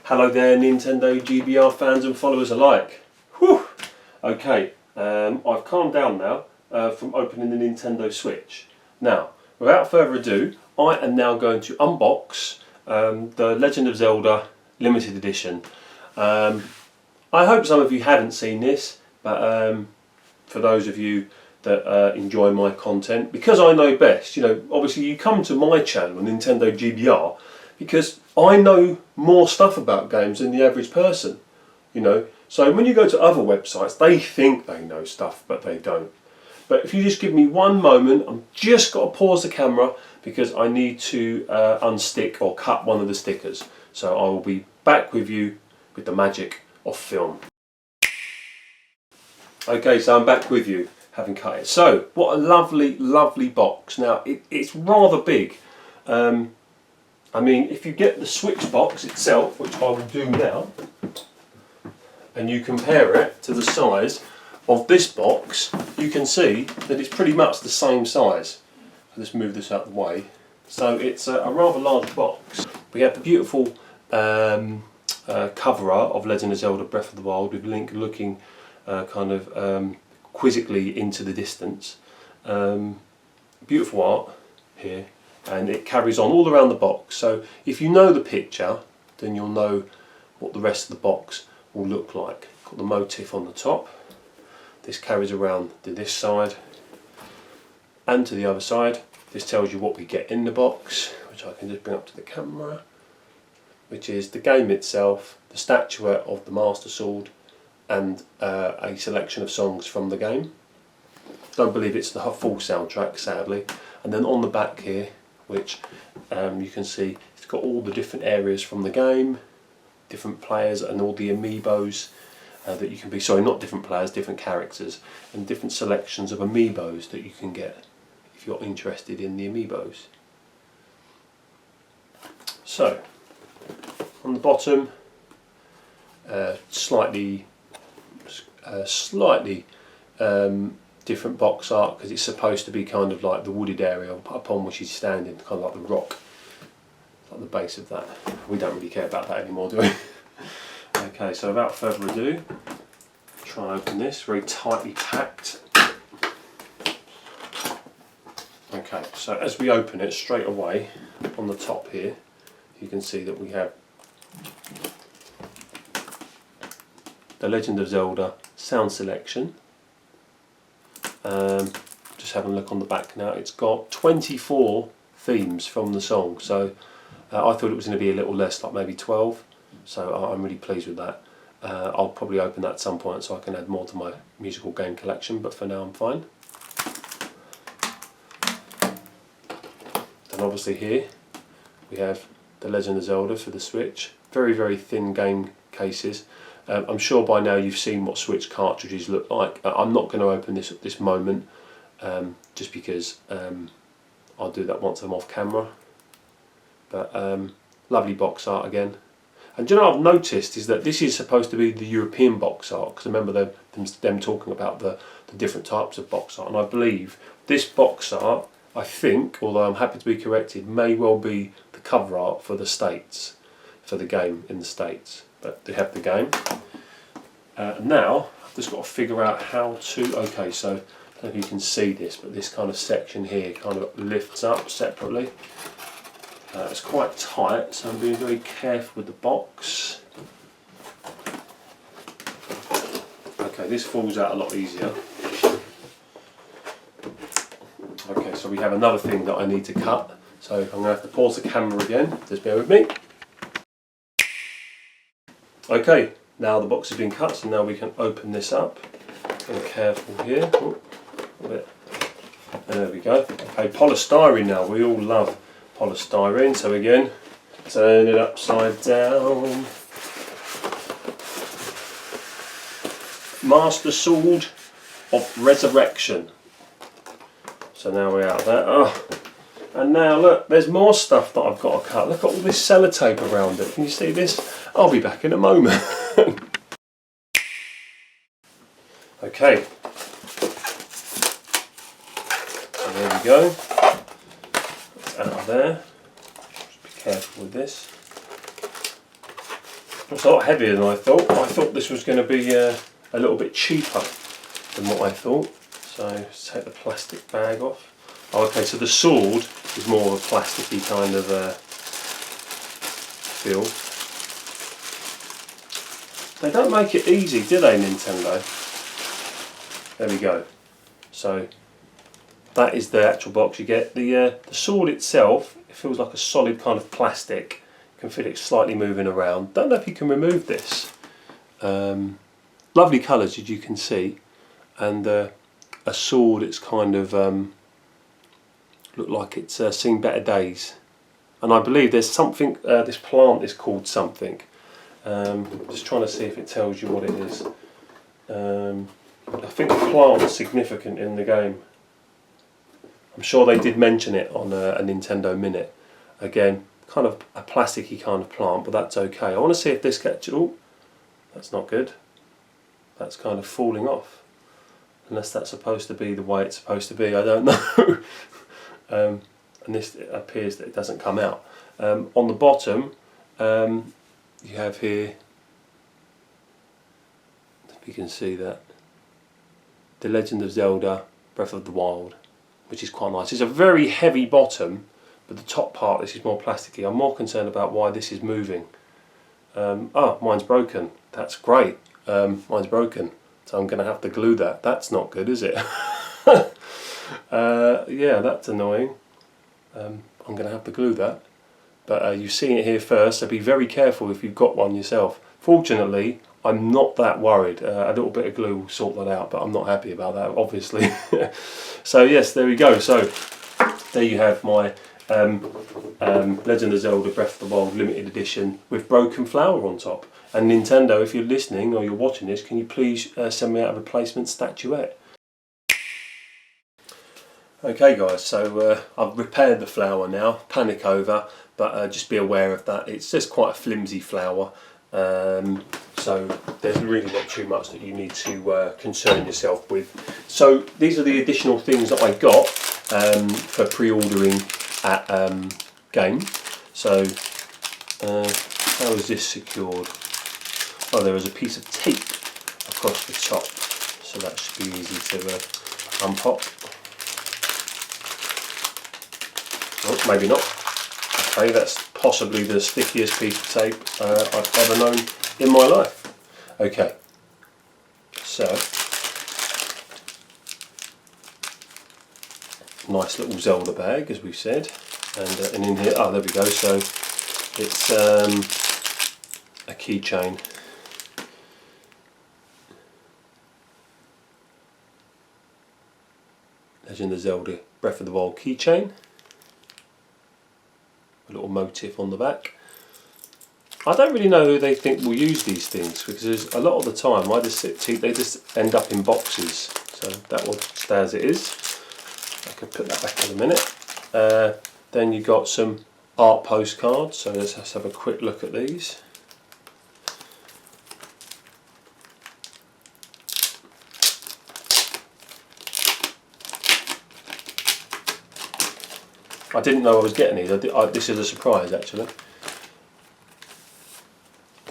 Hello there, NintendoGBR fans and followers alike. Whew. Okay, I've calmed down now from opening the Nintendo Switch. Now, without further ado, I am now going to unbox the Legend of Zelda limited edition. I hope some of you haven't seen this, but for those of you that enjoy my content, because I know best, you know, obviously you come to my channel, NintendoGBR, because I know more stuff about games than the average person, you know. So when you go to other websites, they think they know stuff, but they don't. But if you just give me one moment, I'm just got to pause the camera because I need to unstick or cut one of the stickers. So I will be back with you with the magic of film. Okay, so I'm back with you, having cut it. So, what a lovely, lovely box. Now, it's rather big. I mean, if you get the Switch box itself, which I will do now, and you compare it to the size of this box, you can see that it's pretty much the same size. Let's move this out of the way. So it's a rather large box. We have the beautiful cover art of Legend of Zelda Breath of the Wild with Link looking kind of quizzically into the distance. Beautiful art here. And it carries on all around the box, so if you know the picture then you'll know what the rest of the box will look like. Got the motif on the top, this carries around to this side and to the other side. This tells you what we get in the box, which I can just bring up to the camera, which is the game itself, the statuette of the Master Sword and a selection of songs from the game. Don't believe it's the full soundtrack, sadly. And then on the back here, which you can see it's got all the different areas from the game, different players and all the amiibos that you can be, sorry, not different players, different characters, and different selections of amiibos that you can get if you're interested in the amiibos. So, on the bottom, slightly different box art because it's supposed to be kind of like the wooded area upon which he's standing, kind of like the rock, like the base of that. We don't really care about that anymore, do we? Okay, so without further ado, try and open this, very tightly packed. Okay, so as we open it straight away, on the top here, you can see that we have the Legend of Zelda sound selection. Just having a look on the back now, it's got 24 themes from the song, so I thought it was going to be a little less, like maybe 12, so I'm really pleased with that. I'll probably open that at some point so I can add more to my musical game collection, but for now I'm fine. Then obviously here we have the Legend of Zelda for the Switch, very very thin game cases. I'm sure by now you've seen what Switch cartridges look like. I'm not going to open this at this moment, just because I'll do that once I'm off camera. But lovely box art again. And you know what I've noticed is that this is supposed to be the European box art, because I remember them talking about the different types of box art, and I believe this box art, I think, although I'm happy to be corrected, may well be the cover art for the States, for the game in the States. But they have the game. Now I've just got to figure out how to, okay, so I don't know if you can see this, but this kind of section here kind of lifts up separately. It's quite tight, so I'm being very careful with the box. Okay, this falls out a lot easier. Okay, so we have another thing that I need to cut, so I'm going to have to pause the camera again, just bear with me. Okay, now the box has been cut, so now we can open this up. Be careful here. Oh, there we go. Okay, polystyrene now. We all love polystyrene, so again, turn it upside down. Master Sword of Resurrection. So now we're out there. Oh. And now look, there's more stuff that I've got to cut. Look at all this sellotape around it. Can you see this? I'll be back in a moment. Okay. So there we go. That's out of there. Just be careful with this. It's a lot heavier than I thought. I thought this was going to be a little bit cheaper than what I thought. So let's take the plastic bag off. Oh, okay, so the sword is more of a plasticky kind of feel. They don't make it easy, do they, Nintendo? There we go. So that is the actual box you get. The sword itself, it feels like a solid kind of plastic. You can feel it slightly moving around. Don't know if you can remove this. Lovely colours, as you can see, and a sword. It's kind of look like it's seen better days. And I believe there's something. This plant is called something. Just trying to see if it tells you what it is. I think the plant is significant in the game. I'm sure they did mention it on a Nintendo Minute. Again, kind of a plasticky kind of plant, but that's okay. I want to see if this gets... Oh, that's not good. That's kind of falling off. Unless that's supposed to be the way it's supposed to be, I don't know. And this, it appears that it doesn't come out. On the bottom, you have here, if you can see that, The Legend of Zelda, Breath of the Wild, which is quite nice. It's a very heavy bottom, but the top part, this is more plasticky. I'm more concerned about why this is moving. Oh, mine's broken. That's great. Mine's broken, so I'm going to have to glue that. That's not good, is it? Yeah, that's annoying. I'm going to have to glue that. But you've seen it here first, so be very careful if you've got one yourself. Fortunately, I'm not that worried. A little bit of glue will sort that out, but I'm not happy about that, obviously. So yes, there we go. So there you have my Legend of Zelda Breath of the Wild limited edition with broken flower on top. And Nintendo, if you're listening or you're watching this, can you please send me out a replacement statuette? Okay guys, so I've repaired the flower now, panic over, but just be aware of that. It's just quite a flimsy flower, so there's really not too much that you need to concern yourself with. So these are the additional things that I got for pre-ordering at Game. So how is this secured? Oh, there is a piece of tape across the top, so that should be easy to unpop. Oh, maybe not. Okay, that's possibly the stickiest piece of tape I've ever known in my life. Okay, so nice little Zelda bag, as we've said, and in here, oh, there we go. So it's a keychain. Legend of Zelda Breath of the Wild keychain. A little motif on the back. I don't really know who they think will use these things, because a lot of the time they just end up in boxes. So that will stay as it is. I can put that back in a minute. Then you got some art postcards. So let's have a quick look at these. I didn't know I was getting these. This is a surprise, actually.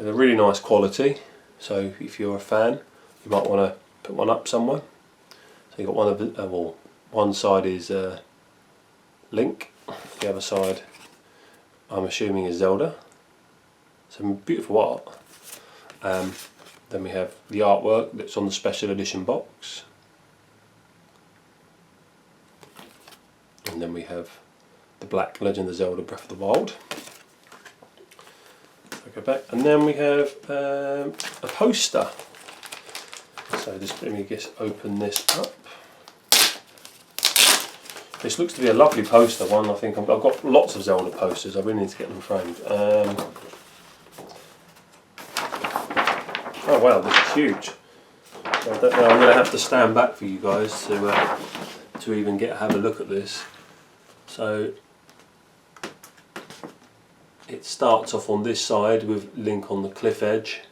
They're really nice quality, so if you're a fan, you might want to put one up somewhere. So you got one of the, well, one side is Link, the other side, I'm assuming, is Zelda. Some beautiful art. Then we have the artwork that's on the special edition box, and then we have the black Legend of Zelda Breath of the Wild. Go back, and then we have a poster. So just let me just open this up. This looks to be a lovely poster one. I think I've got lots of Zelda posters. I really need to get them framed. Oh wow, this is huge. I don't know, I'm going to have to stand back for you guys to even have a look at this. So it starts off on this side with Link on the cliff edge,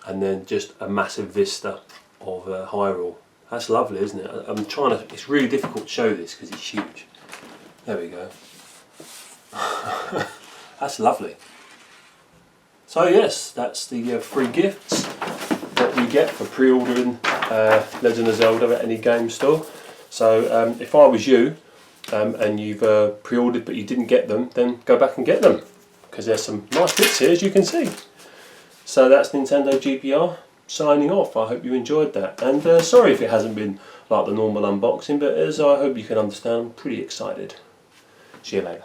and then just a massive vista of Hyrule. That's lovely, isn't it? I'm trying to. It's really difficult to show this because it's huge. There we go. That's lovely. So yes, that's the free gifts that you get for pre-ordering Legend of Zelda at any game store. So if I was you and you've pre-ordered but you didn't get them, then go back and get them, because there's some nice bits here, as you can see. So that's NintendoGBR signing off. I hope you enjoyed that, and sorry if it hasn't been like the normal unboxing, but as I hope you can understand, I'm pretty excited. See you later.